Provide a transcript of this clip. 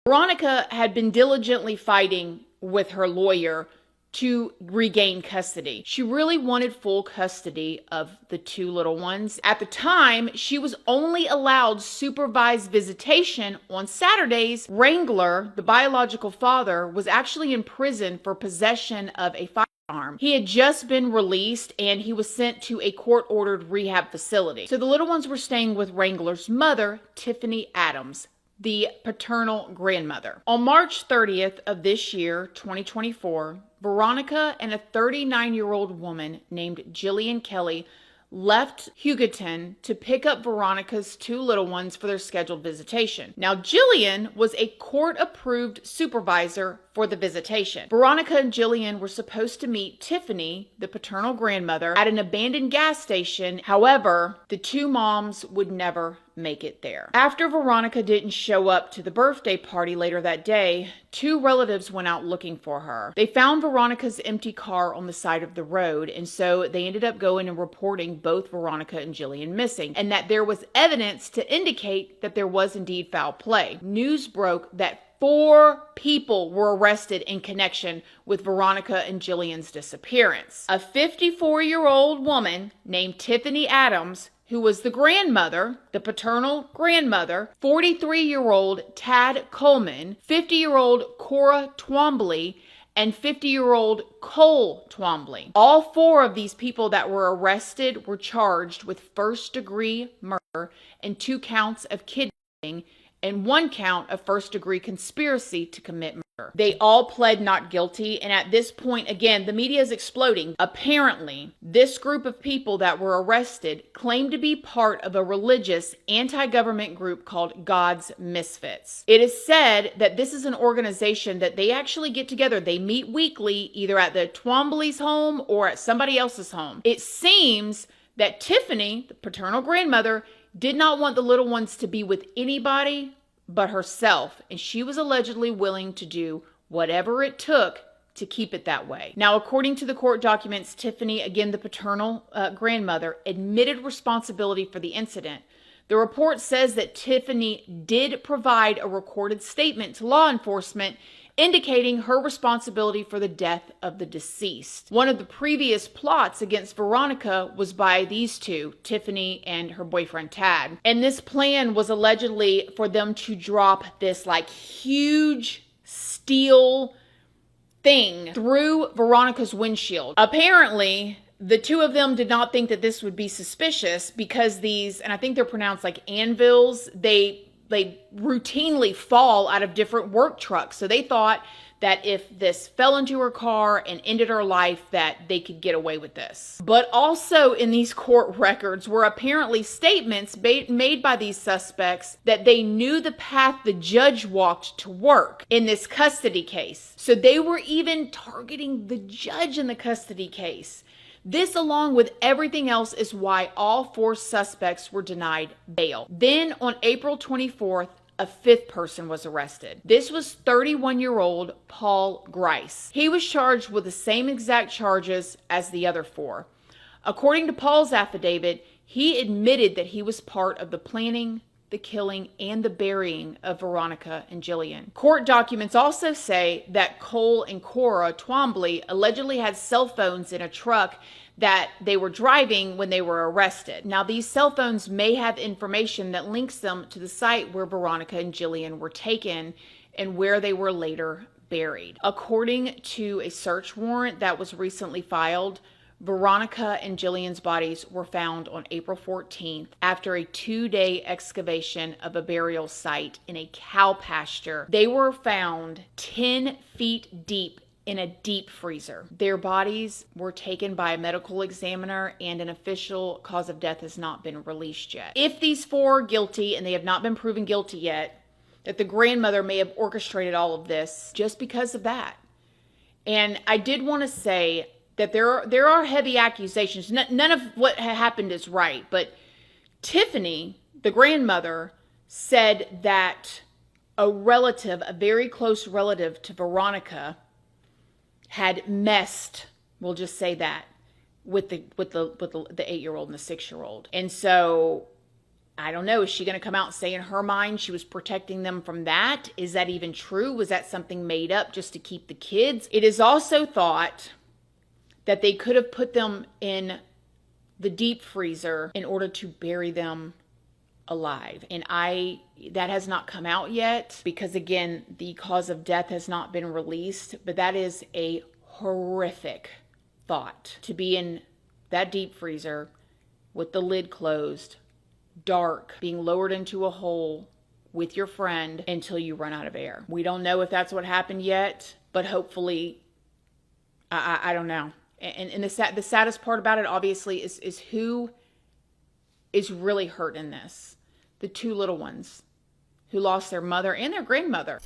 Veronica had been diligently fighting with her lawyer to regain custody. She really wanted full custody of the two little ones. At the time, she was only allowed supervised visitation on Saturdays. Wrangler, the biological father, was actually in prison for possession of a firearm. He had just been released and he was sent to a court-ordered rehab facility. So the little ones were staying with Wrangler's mother, Tiffany Adams, the paternal grandmother. On March 30th of this year, 2024, Veronica and a 39-year-old woman named Jillian Kelly left Hugoton to pick up Veronica's two little ones for their scheduled visitation. Now, Jillian was a court-approved supervisor for the visitation. Veronica and Jillian were supposed to meet Tiffany, the paternal grandmother, at an abandoned gas station. However, the two moms would never make it there. After Veronica didn't show up to the birthday party later that day, two relatives went out looking for her. They found Veronica's empty car on the side of the road, and so they ended up going and reporting both Veronica and Jillian missing, and that there was evidence to indicate that there was indeed foul play. News broke that 4 people were arrested in connection with Veronica and Jillian's disappearance. A 54-year-old woman named Tiffany Adams, who was the grandmother, the paternal grandmother, 43-year-old Tad Coleman, 50-year-old Cora Twombly, and 50-year-old Cole Twombly. All 4 of these people that were arrested were charged with first-degree murder and 2 counts of kidnapping and 1 count of first-degree conspiracy to commit murder. They all pled not guilty, and at this point, again, the media is exploding. Apparently, this group of people that were arrested claimed to be part of a religious anti-government group called God's Misfits. It is said that this is an organization that they actually get together. They meet weekly, either at the Twombly's home or at somebody else's home. It seems that Tiffany, the paternal grandmother, did not want the little ones to be with anybody but herself, and she was allegedly willing to do whatever it took to keep it that way. Now, according to the court documents, Tiffany, again the paternal grandmother, admitted responsibility for the incident. The report says that Tiffany did provide a recorded statement to law enforcement indicating her responsibility for the death of the deceased. One of the previous plots against Veronica was by these two, Tiffany and her boyfriend Tad. And this plan was allegedly for them to drop this like huge steel thing through Veronica's windshield. Apparently, the two of them did not think that this would be suspicious because these, and I think they're pronounced like anvils, they routinely fall out of different work trucks. So they thought that if this fell into her car and ended her life, that they could get away with this. But also in these court records were apparently statements made by these suspects that they knew the path the judge walked to work in this custody case. So they were even targeting the judge in the custody case. This, along with everything else, is why all 4 suspects were denied bail. Then on April 24th, a 5th person was arrested. This was 31-year-old Paul Grice. He was charged with the same exact charges as the other 4. According to Paul's affidavit, he admitted that he was part of the planning, the killing, and the burying of Veronica and Jillian. Court documents also say that Cole and Cora Twombly allegedly had cell phones in a truck that they were driving when they were arrested. Now, these cell phones may have information that links them to the site where Veronica and Jillian were taken and where they were later buried. According to a search warrant that was recently filed, Veronica and Jillian's bodies were found on April 14th after a 2-day excavation of a burial site in a cow pasture. They were found 10 feet deep in a deep freezer. Their bodies were taken by a medical examiner, and an official cause of death has not been released yet. If these 4 are guilty, and they have not been proven guilty yet, that the grandmother may have orchestrated all of this just because of that. And I did want to say that there are heavy accusations. None of what happened is right, but Tiffany, the grandmother, said that a relative, a very close relative to Veronica, had messed, we'll just say that, with the 8-year-old and the 6-year-old. And so I don't know. Is she going to come out and say in her mind she was protecting them from that? Is that even true? Was that something made up just to keep the kids? It is also thought that they could have put them in the deep freezer in order to bury them alive. And that has not come out yet because, again, the cause of death has not been released. But that is a horrific thought, to be in that deep freezer with the lid closed, dark, being lowered into a hole with your friend until you run out of air. We don't know if that's what happened yet, but hopefully, I don't know. And the saddest part about it, obviously, is who is really hurt in this. The two little ones who lost their mother and their grandmother.